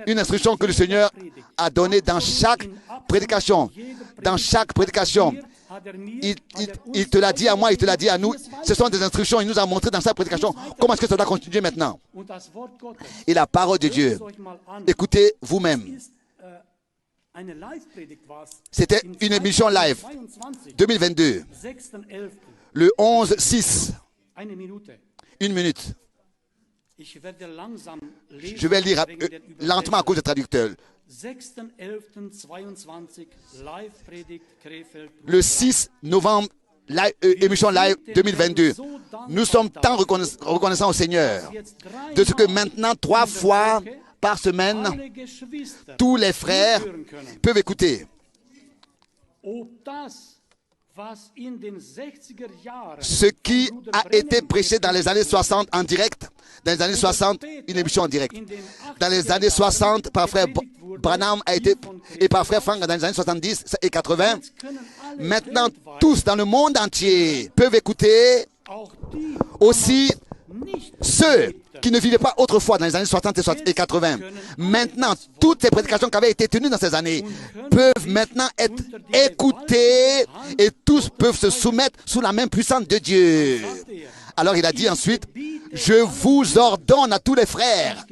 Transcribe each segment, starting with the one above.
Une instruction que le Seigneur a donnée dans chaque prédication. Dans chaque prédication. Il te l'a dit à moi, il te l'a dit à nous. Ce sont des instructions. Il nous a montré dans sa prédication comment est-ce que ça doit continuer maintenant. Et la parole de Dieu, écoutez vous-même. C'était une émission live 2022, le 11-6. Une minute. Je vais lire lentement à cause du traducteur. Le 6 novembre, émission live 2022. Nous sommes tant reconnaissants au Seigneur de ce que maintenant, 3 fois par semaine, tous les frères peuvent écouter. Ce qui a été prêché dans les années 60 en direct, dans les années 60, une émission en direct. Dans les années 60, par frère Branham a été, et par frère Frank dans les années 70 et 80. Maintenant, tous dans le monde entier peuvent écouter aussi ceux qui ne vivaient pas autrefois dans les années 60 et 80. Maintenant, toutes ces prédications qui avaient été tenues dans ces années peuvent maintenant être écoutées et tous peuvent se soumettre sous la main puissante de Dieu. Alors il a dit ensuite, je vous ordonne à tous les frères,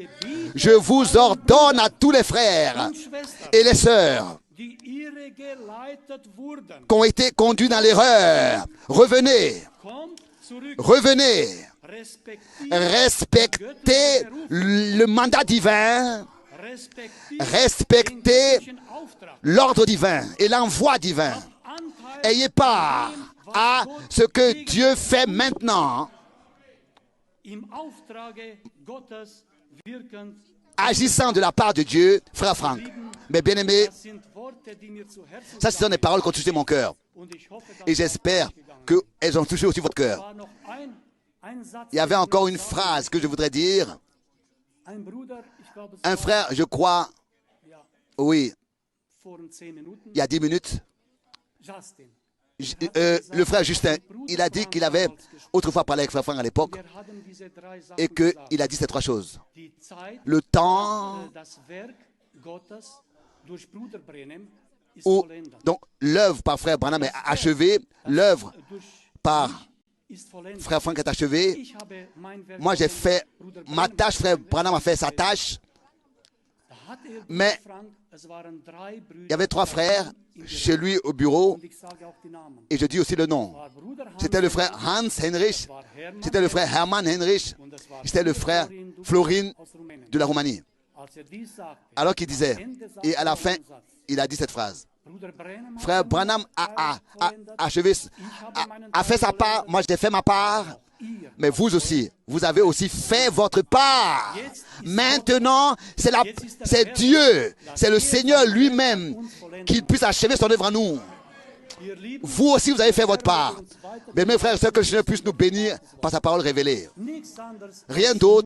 je vous ordonne à tous les frères et les sœurs qui ont été conduits dans l'erreur, revenez, revenez. Respectez le mandat divin, respectez l'ordre divin et l'envoi divin. Ayez part à ce que Dieu fait maintenant, agissant de la part de Dieu, frère Franck. Mais bien aimé, ça ce sont des paroles qui ont touché mon cœur. Et j'espère qu'elles ont touché aussi votre cœur. Il y avait encore une phrase que je voudrais dire. Un frère, je crois, oui, il y a 10 minutes, le frère Justin, il a dit qu'il avait autrefois parlé avec frère Franck à l'époque et qu'il a dit ces 3 choses. Le temps où donc l'œuvre par frère Branham est achevée, l'œuvre par frère Franck est achevé. Moi, j'ai fait ma tâche. Frère Branham a fait sa tâche. Mais il y avait 3 frères chez lui au bureau. Et je dis aussi le nom. C'était le frère Hans Heinrich. C'était le frère Hermann Heinrich. C'était le frère Florin de la Roumanie. Alors qu'il disait, et à la fin, il a dit cette phrase. Frère Branham a fait sa part, moi j'ai fait ma part, mais vous aussi, vous avez aussi fait votre part. Maintenant, c'est Dieu, c'est le Seigneur lui-même qui puisse achever son œuvre en nous. Vous aussi, vous avez fait votre part. Mais mes frères et sœurs, que le Seigneur puisse nous bénir par sa parole révélée. Rien d'autre